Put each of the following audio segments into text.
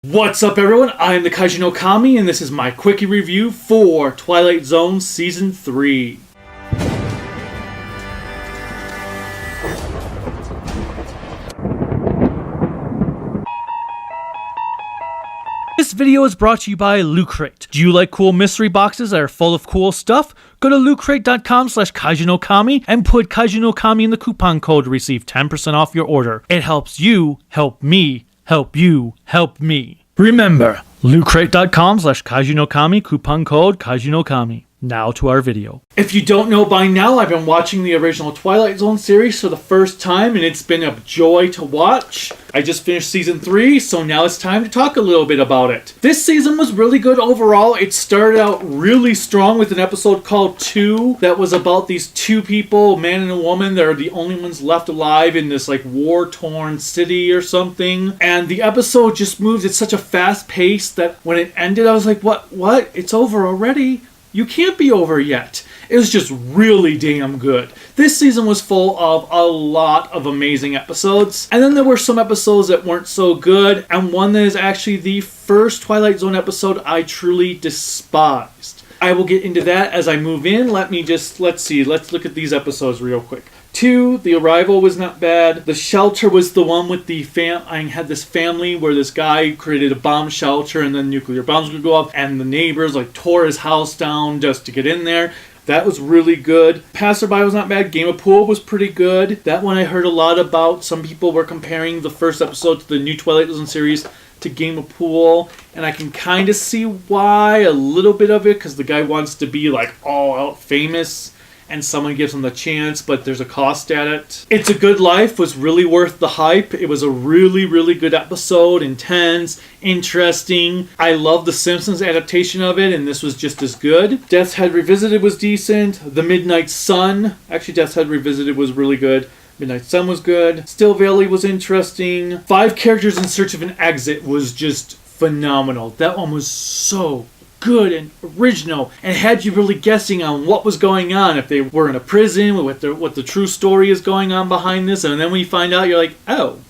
What's up, everyone? I'm the Kaiju no Kami, and this is my Quickie review for Twilight Zone Season 3. This video is brought to you by Loot Crate. Do you like cool mystery boxes that are full of cool stuff? Go to lootcrate.com/kaijunokami and put Kaiju no Kami in the coupon code to receive 10% off your order. It helps you help me. Help you, help me. Remember, lootcrate.com/kaijunokami, coupon code kaijunokami. Now to our video. If you don't know by now, I've been watching the original Twilight Zone series for the first time, and it's been a joy to watch. I just finished Season 3, so now it's time to talk a little bit about it. This season was really good overall. It started out really strong with an episode called 2 that was about these two people, a man and a woman. They're the only ones left alive in this like war-torn city or something. And the episode just moved at such a fast pace that when it ended, I was like, what? It's over already? You can't be over yet. It was just really damn good. This season was full of a lot of amazing episodes. And then there were some episodes that weren't so good. And one that is actually the first Twilight Zone episode I truly despised. I will get into that as I move in. Let's look at these episodes real quick. 2, The Arrival was not bad. The Shelter was the one with the I had this family where this guy created a bomb shelter and then nuclear bombs would go off and the neighbors like tore his house down just to get in there. That was really good. Passerby was not bad. Game of Pool was pretty good. That one I heard a lot about. Some people were comparing the first episode to the new Twilight Zone series to Game of Pool, and I can kind of see why a little bit of it, because the guy wants to be like all out famous and someone gives him the chance, but there's a cost at it. It's a Good Life was really worth the hype. It was a really, really good episode, intense, interesting. I love the Simpsons adaptation of it, and this was just as good. Death's Head Revisited was decent. The Midnight Sun, actually Death's Head Revisited was really good. Midnight Sun was good. Still Valley was interesting. 5 Characters in Search of an Exit was just phenomenal. That one was so good and original and had you really guessing on what was going on, if they were in a prison, what the true story is going on behind this, and then when you find out, you're like, oh,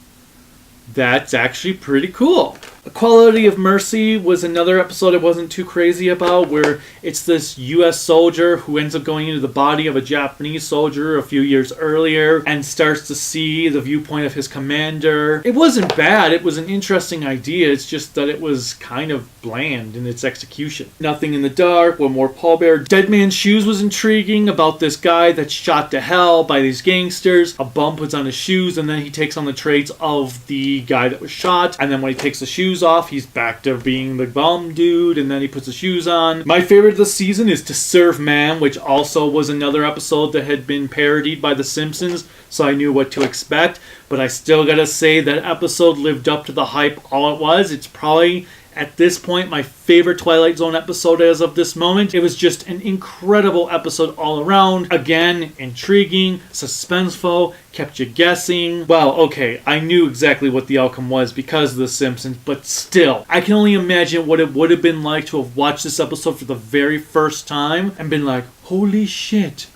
that's actually pretty cool. Quality of Mercy was another episode I wasn't too crazy about, where it's this U.S. soldier who ends up going into the body of a Japanese soldier a few years earlier and starts to see the viewpoint of his commander. It wasn't bad. It was an interesting idea. It's just that it was kind of bland in its execution. Nothing in the Dark, one more pallbearer. Dead Man's Shoes was intriguing, about this guy that's shot to hell by these gangsters. A bum puts on his shoes and then he takes on the traits of the guy that was shot, and then when he takes the shoes off, he's back to being the bum dude, and then he puts the shoes on. My favorite of the season is To Serve Man, which also was another episode that had been parodied by The Simpsons, so I knew what to expect, but I still gotta say that episode lived up to the hype all it was. It's probably, at this point, my favorite Twilight Zone episode as of this moment. It was just an incredible episode all around. Again, intriguing, suspenseful, kept you guessing. Well, okay, I knew exactly what the outcome was because of The Simpsons, but still, I can only imagine what it would have been like to have watched this episode for the very first time and been like, holy shit,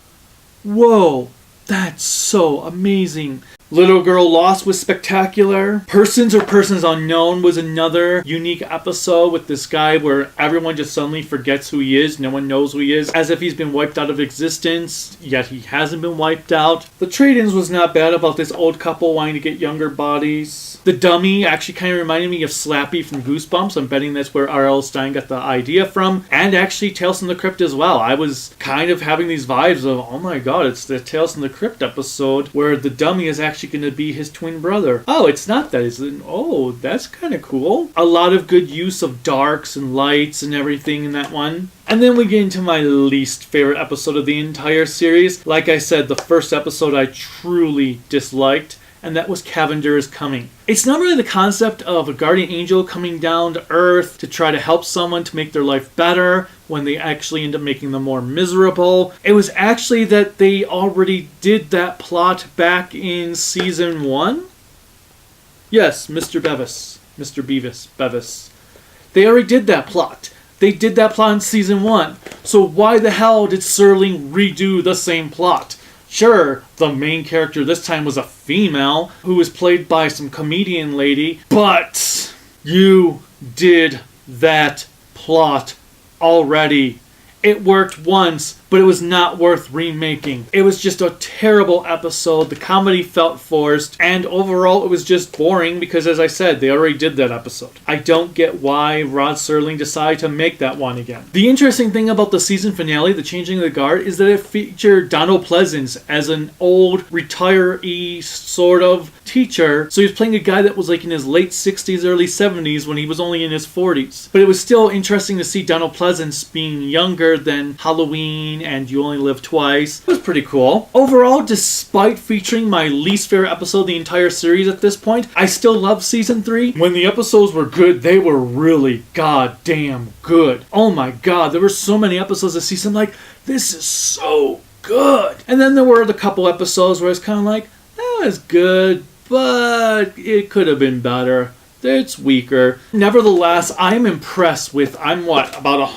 whoa, that's so amazing. Little Girl Lost was spectacular. Persons or Persons Unknown was another unique episode with this guy where everyone just suddenly forgets who he is. No one knows who he is, as if he's been wiped out of existence, yet he hasn't been wiped out. The Trade-Ins was not bad, about this old couple wanting to get younger bodies. The Dummy actually kind of reminded me of Slappy from Goosebumps. I'm betting that's where R.L. Stine got the idea from. And actually Tales from the Crypt as well. I was kind of having these vibes of, oh my god, it's the Tales from the Crypt episode where the dummy is actually going to be his twin brother. Oh, it's not that, is it? Oh, that's kind of cool. A lot of good use of darks and lights and everything in that one. And then we get into my least favorite episode of the entire series. Like I said, the first episode I truly disliked, and that was Cavender is Coming. It's not really the concept of a guardian angel coming down to Earth to try to help someone to make their life better when they actually end up making them more miserable. It was actually that they already did that plot back in Season 1. Yes, Mr. Bevis. They already did that plot. They did that plot in Season 1. So why the hell did Serling redo the same plot? Sure, the main character this time was a female who was played by some comedian lady, but you did that plot already. It worked once, but it was not worth remaking. It was just a terrible episode. The comedy felt forced, and overall it was just boring because, as I said, they already did that episode. I don't get why Rod Serling decided to make that one again. The interesting thing about the season finale, The Changing of the Guard, is that it featured Donald Pleasence as an old retiree sort of teacher. So he was playing a guy that was like in his late 60s, early 70s when he was only in his 40s. But it was still interesting to see Donald Pleasence being younger than Halloween and You Only Live Twice. It was pretty cool. Overall, despite featuring my least favorite episode of the entire series at this point, I still love season 3. When the episodes were good, they were really goddamn good. Oh my god, there were so many episodes this season like, this is so good. And then there were the couple episodes where it's kind of like, that was good, but it could have been better. It's weaker. Nevertheless, I'm impressed with, about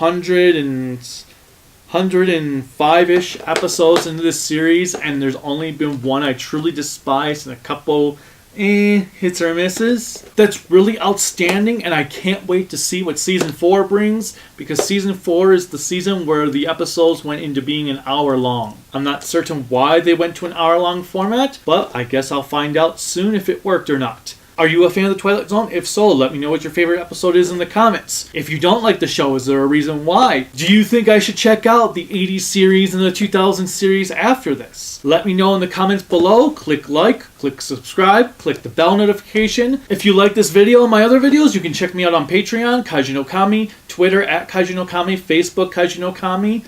105-ish episodes into this series, and there's only been one I truly despise and a couple hits or misses. That's really outstanding, and I can't wait to see what season 4 brings, because season 4 is the season where the episodes went into being an hour long. I'm not certain why they went to an hour long format, but I guess I'll find out soon if it worked or not. Are you a fan of the Twilight Zone? If so, let me know what your favorite episode is in the comments. If you don't like the show, is there a reason why? Do you think I should check out the 80s series and the 2000s series after this? Let me know in the comments below. Click like, click subscribe, click the bell notification. If you like this video and my other videos, you can check me out on Patreon, Kaiju no Kami, Twitter @Kaiju no Kami, Facebook Kaiju no Kami.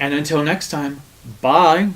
And until next time, bye.